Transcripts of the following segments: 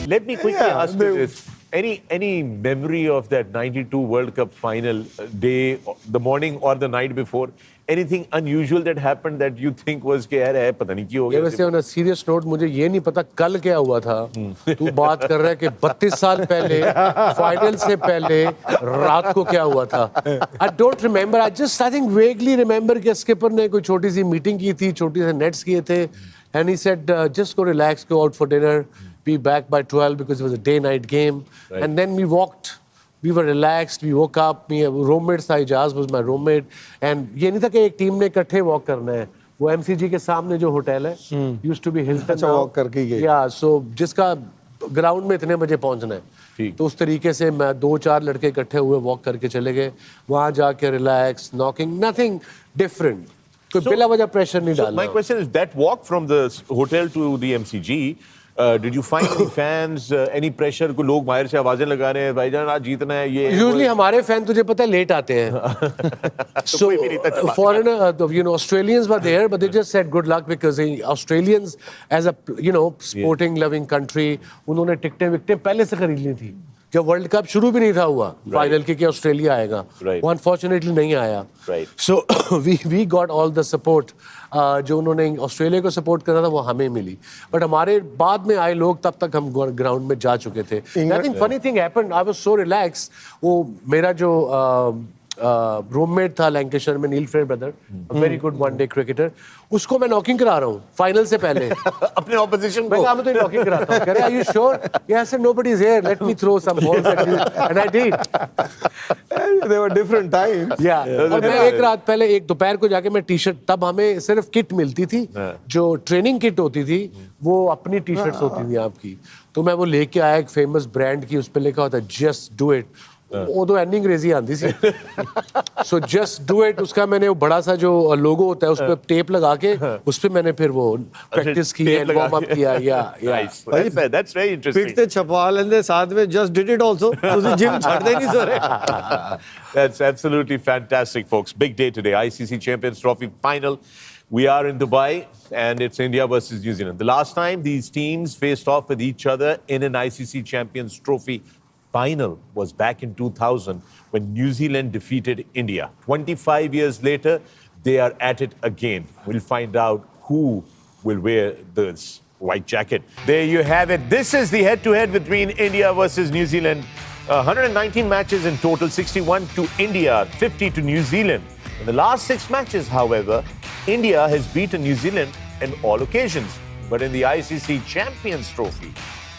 Let me quickly ask you this. Any memory of that 92 World Cup final day, the morning or the night before? Anything unusual that happened that you think was कि यार है पता नहीं क्यों हो गया? वैसे on a serious note मुझे ये नहीं पता कल क्या हुआ था. तू बात कर रहा है कि 32 साल पहले फाइनल से पहले रात को क्या हुआ था. I don't remember. I think vaguely remember कि स्किपर ने कोई छोटी सी मीटिंग की थी, छोटी से नेट्स किए थे, and he said just go relax, go out for dinner, be back by 12 because it was a day-night game, right. And then we walked. We were relaxed. We woke up. My roommate था, Ijaz was my roommate, and ये नहीं था कि एक team ने इकट्ठे walk करना है. वो MCG के सामने जो होटल है, used to be Hilton. अच्छा वॉक करके गए. Yeah, so जिसका ग्राउंड में इतने बजे पहुंचना है, तो उस तरीके से मैं 2-4 लड़के इकट्ठे हुए वॉक करके चले गए. वहाँ जाके रिलैक्स, नॉकिंग, nothing different. कोई बिला वजह प्रेशर नहीं डालना. My question is that walk from the hotel to the MCG. Did you find any fans, any pressure? को लोग बाहर से आवाजें लगा रहे हैं, भाईजान आज जीतना है ये. Usually हमारे फैन तुझे पता है लेट आते हैं. So foreigner, Australians were there, but they just said good luck because the Australians, as a sporting loving country, उन्होंने टिकटें विकटें पहले से खरीद ली थी. जब वर्ल्ड कप शुरू भी नहीं था हुआ फाइनल के कि ऑस्ट्रेलिया आएगा, वो अनफॉर्चुनेटली नहीं आया. So we got all the support. जो उन्होंने ऑस्ट्रेलिया को सपोर्ट करा था वो हमें मिली, बट हमारे बाद में आए लोग तब तक हम ग्राउंड में जा चुके थे. I think funny thing happened. I was so relax. वो मेरा जो रूममेट था लैंकेशर में, Neil Fairbrother, very good one day cricketer, उसको मैं नॉकिंग करा रहा हूँ फाइनल से पहले. अपने ऑपोजिशन को मैं तो नॉकिंग कराता हूँ. कह रहे are you sure? Yes sir, nobody is here, let me throw some balls at you, and I did. They were different times. या और मैं एक रात पहले, एक दोपहर को जाके मैं टी-शर्ट, तब हमें सिर्फ किट मिलती थी, जो ट्रेनिंग किट होती थी वो अपनी टी-शर्ट्स होती थी आपकी, तो मैं वो लेके आया एक फेमस ब्रांड की, उस पे लिखा होता जस्ट डू इट. उदो एंडी अंग्रेजी आती सी. सो जस्ट डू इट, उसका मैंने वो बड़ा सा जो लोगो होता है उस पे टेप लगा के उस पे मैंने फिर वो प्रैक्टिस की, वार्म अप किया. That's very interesting. पिट ते छपा लेंदे साथ में just did it also. ਤੁਸੀਂ जिम ਛੱਡ ਦੇ ਨਹੀਂ ਸੋਰੇ. That's absolutely fantastic, folks. Big day today. ICC Champions Trophy final. We are in Dubai, and it's India versus New Zealand. The last time these teams faced off with each other in an ICC Champions Trophy final was back in 2000 when New Zealand defeated India. 25 years later, they are at it again. We'll find out who will wear this white jacket. There you have it. This is the head-to-head between India versus New Zealand. 119 matches in total, 61 to India, 50 to New Zealand. In the last 6 matches, however, India has beaten New Zealand on all occasions. But in the ICC Champions Trophy,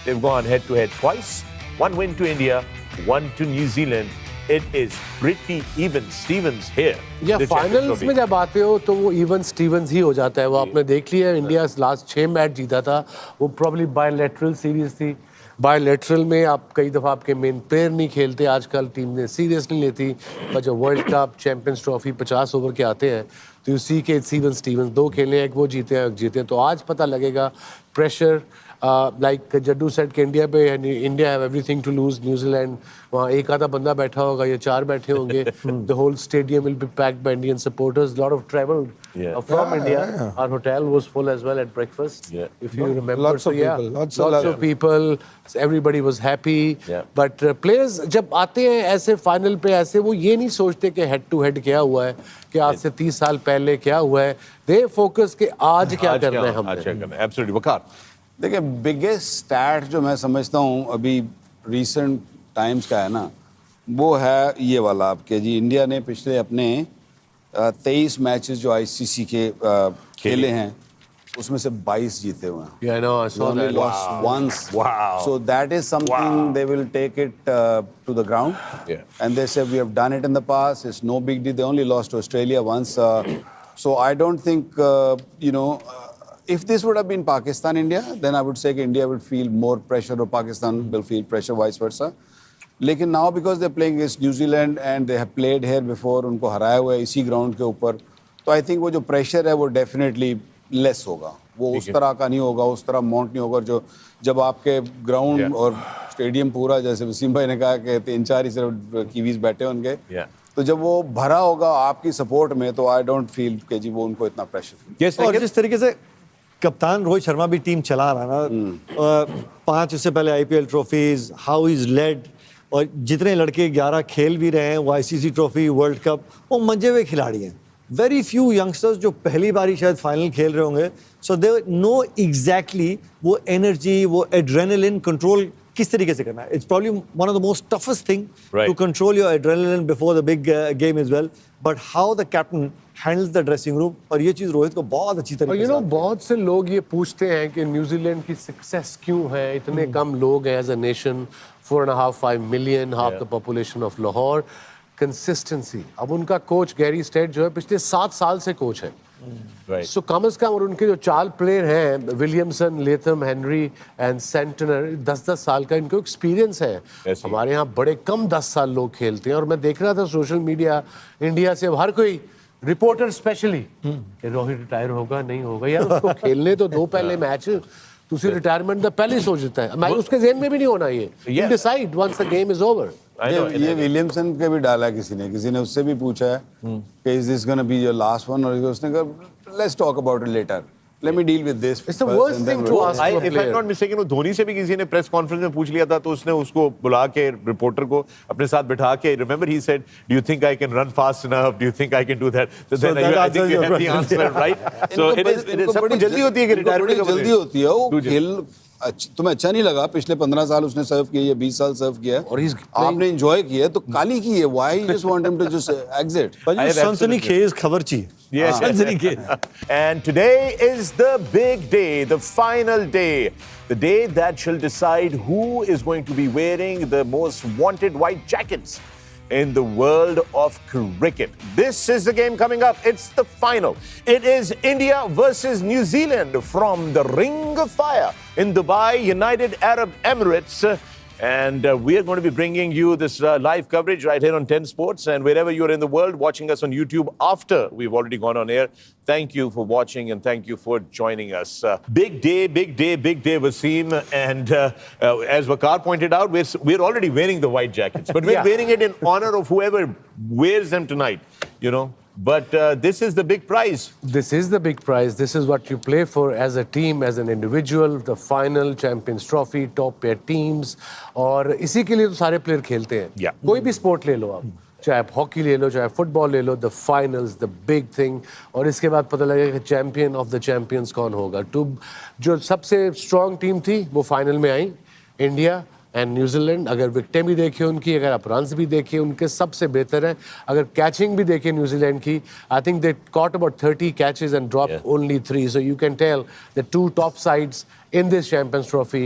they've gone head-to-head twice. 1 win to India, 1 to New Zealand. It is pretty even Stevens here. Finals में जब आते हो तो वो even Stevens ही हो जाता है. वो आपने देख लिया, इंडिया लास्ट 6 मैच जीता था, वो प्रॉब्ली बायलैटरल सीरीज थी. बायलैटरल में आप कई दफ़ा आपके मेन प्लेयर नहीं खेलते, आजकल टीम ने सीरियस नहीं लेती. पर जब world cup champions trophy 50 over के आते हैं तो यू सी के इवन स्टीवंस 2 खेले, एक वो जीते हैं, एक जीते हैं. तो आज पता लगेगा प्रेशर. लाइक जड्डू सेट के इंडिया पे, India have everything to lose. New Zealand वहाँ एक आधा बंदा बैठा होगा या 4 बैठे होंगे. The whole stadium will be packed by Indian supporters. Lot of travel from India. Our hotel was full as well at breakfast. If you remember, lots of people, lots of people. Everybody was happy. But players जब आते हैं ऐसे final पे, ऐसे वो ये नहीं सोचते कि हेड टू हेड क्या हुआ है, कि आज से 30 साल पहले क्या हुआ है. They focus कि आज क्या करना है हमने. Absolutely. वकार, देखिए बिगेस्ट स्टैट जो मैं समझता हूँ अभी रिसेंट टाइम्स का है ना, वो है ये वाला आपके जी. इंडिया ने पिछले अपने 23 मैचेस जो आईसीसी के खेले हैं उसमें से 22 जीते हुए हैं. Yeah, I know. I saw that. Lost once. Wow. So that is something they will take it to the ground. And they say we have done it in the past. It's no big deal. They only lost to Australia once. So I don't think if this would have been Pakistan India, then I would say that India would feel more pressure or Pakistan will feel pressure, vice versa. लेकिन now because they're playing against New Zealand and they have played here before, उनको हराया हुआ है इसी ground के ऊपर, तो I think वो जो प्रेशर है वो डेफिनेटली लेस होगा. वो उस तरह का नहीं होगा, उस तरह माउंट नहीं होगा जो जब आपके ग्राउंड और स्टेडियम पूरा, जैसे वसीम भाई ने कहा कि 3-4 ही सिर्फ कीवीज बैठे होंगे, तो जब वो भरा होगा आपकी सपोर्ट में, तो आई डोंट फील कि जी वो उनको इतना प्रेशर. और जिस तरीके से कप्तान रोहित शर्मा भी टीम चला रहा ना, 5 इससे पहले IPL trophies, how is led, और जितने लड़के 11 खेल भी रहे हैं, वो ICC ट्रॉफी, वर्ल्ड कप, वो मंजे हुए खिलाड़ी हैं. वेरी फ्यू यंगस्टर्स जो पहली बारी शायद फाइनल खेल रहे होंगे, सो दे नो एग्जैक्टली वो एनर्जी, वो एड्रेनलिन कंट्रोल किस तरीके से करना है. It's probably one of the most toughest thing to control your adrenaline before the big game is well, but how the captain handles the dressing room, और ये चीज रोहित को बहुत अच्छी तरीके से. बहुत से लोग ये पूछते हैं कि न्यूजीलैंड की सक्सेस क्यों है, इतने कम लोग हैं as a nation, 4.5-5 million, half the population of Lahore. Consistency. अब उनका कोच गैरी स्टेट जो है पिछले 7 साल से कोच है. सो कम से कम, और उनके जो 4 प्लेयर हैं, Williamson, Latham, Henry and Santner, 10-10 साल का इनको एक्सपीरियंस है. हमारे यहाँ बड़े कम 10 साल लोग खेलते हैं. और मैं देख रहा था सोशल मीडिया, इंडिया से अब हर कोई रिपोर्टर स्पेशली कि रोहित रिटायर होगा नहीं होगा. यार उसको खेलने तो दो पहले मैच, तुसी रिटायरमेंट तो पहले ही सोच देता है. मैं उसके जेहन में भी नहीं होना ये. You decide once the game is over. ये विलियमसन के भी डाला है किसी ने उससे भी पूछा है कि is this gonna be your last one, और उसने कहा let's talk about it later, let me deal with this. It's the worst thing to ask for if I am not mistaken, वो धोनी से भी किसी ने प्रेस कॉन्फ्रेंस में पूछ लिया था, तो उसने उसको बुला के, रिपोर्टर को अपने साथ बिठा के, remember he said, do you think I can run fast enough, do you think I can do that, so then I think you have the answer, right. So it is सब जल्दी होती है कि रिटायरमेंट का जल्दी होती है. वो खेल तुम्हें अच्छा नहीं लगा, पिछले 15 साल उसने सर्व किया या 20 साल सर्व किया और आपने एंजॉय किया, तो काली की है. Why you just want him to just exit? सनसनीखेज खबर चाहिए. Yes. And today is the big day, the final day, the day that shall decide who is going to be wearing the most wanted white jackets in the world of cricket. This is the game coming up. It's the final. It is India versus New Zealand from the Ring of Fire in Dubai, United Arab Emirates. And we are going to be bringing you this live coverage right here on 10 Sports, and wherever you're in the world watching us on YouTube after we've already gone on air, thank you for watching and thank you for joining us. Big day, Wasim. And as Waqar pointed out, we're already wearing the white jackets, but we're wearing it in honor of whoever wears them tonight, you know. But this is the big prize. This is the big prize. This is what you play for as a team, as an individual. The final, Champions Trophy, top pair teams. और इसी के लिए तो सारे player खेलते हैं. Yeah. कोई भी स्पोर्ट ले लो आप, चाहे आप हॉकी ले लो, चाहे फुटबॉल ले लो. The finals, the big thing. और इसके बाद पता लगेगा कि चैंपियन ऑफ द चैंपियंस कौन होगा. जो सबसे स्ट्रॉन्ग टीम थी वो फाइनल में आई, इंडिया एंड न्यूजीलैंड. अगर विकेटें भी देखिए उनकी, अगर आप रन्स भी देखिए उनके, सबसे बेहतर है. अगर कैचिंग भी देखिए न्यूजीलैंड की, I think they caught about 30 catches and dropped only 3. So you can tell the two top sides in this Champions Trophy